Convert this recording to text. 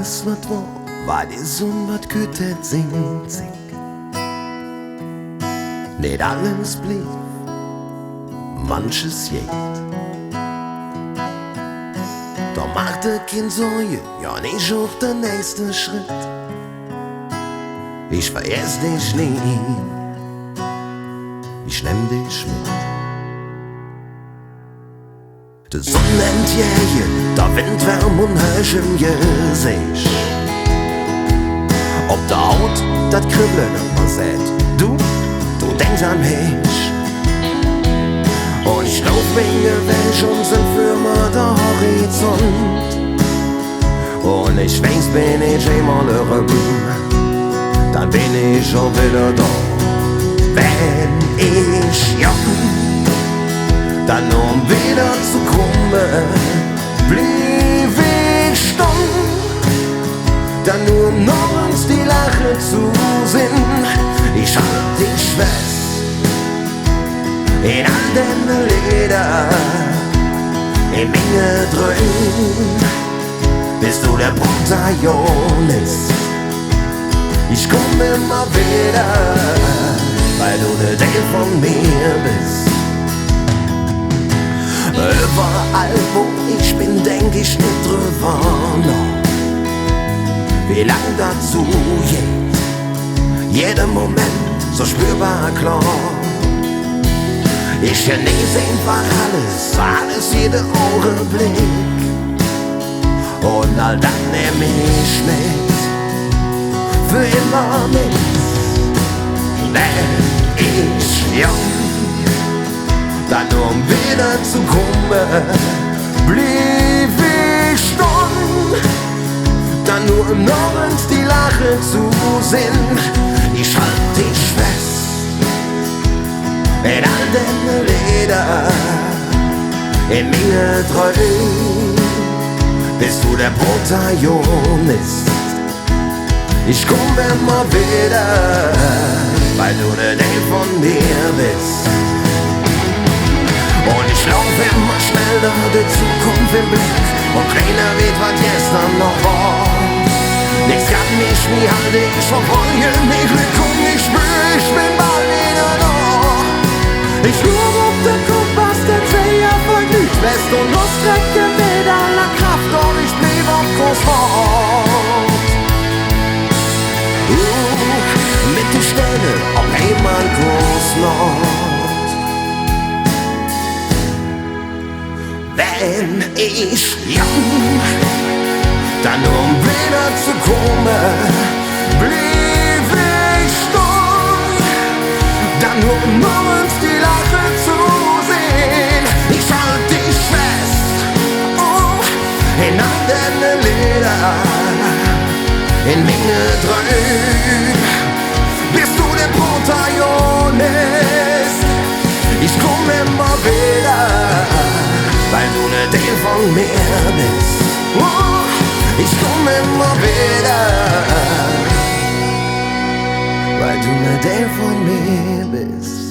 alles wat war, weil die Sonne wat gütet singt sich. Nicht alles blieb, manches geht. Da machte kein Sorge, ja nicht auch der nächste Schritt. Ich vergess dich nie, ich nehm dich mit. Die Sonne entjährt, der Wind wärm und heiß im Gesicht. Ob der Haut dat Kribbeln immer seht, du denkst an mich. Und ich lauf wegen Weg und sind für mir der Horizont. Und ich weiß, bin ich einmal rum, dann bin ich schon wieder da. Wenn ich dann um wieder zu kommen, blieb ich stumm. Dann nur um noch uns die Lache zu sehen. Ich halt dich fest in all deine Leder, in Menge drin, bist du der Protagonist. Ich komm immer wieder, weil du der Teil von mir bist. Überall wo ich bin, denk ich nicht drüber nach, wie lang dazu geht. Jeder Moment so spürbar klar. Ich genieße einfach alles, jeder Augenblick. Und all dann nehm ich mit, für immer mit. Wenn ich dann nur um wieder zu kommen, blieb ich stumm. Dann nur um noch uns die Lache zu sehen. Ich halt dich fest in all deine Leder, in Menge treu, bist du der Protagonist. Ich komm immer wieder, weil du der Teil von mir bist. Und ich lauf immer schneller, die Zukunft im Blick, und keiner weiß, was gestern noch war. Nichts kann mich nie halten, ich verfolge mich Glück und ich spür, ich bin bald wieder da. Ich ruh auf den Kompass, der Dreher folgt nicht West und Ostrecke mit aller Kraft, und ich blieb auf Kurs fort. Mit den Sternen auf einmal Kurs Nord. Wenn ich dann um wieder zu kommen, blieb ich stumm. Dann nur um uns die Lache zu sehen. Ich halt dich fest, in all deine Leder, in Menge drin, bist du der Protagonist. Ich komm immer wieder, weil du ne Teil von mir bist. Ich komm immer wieder, weil du ne Teil von mir bist.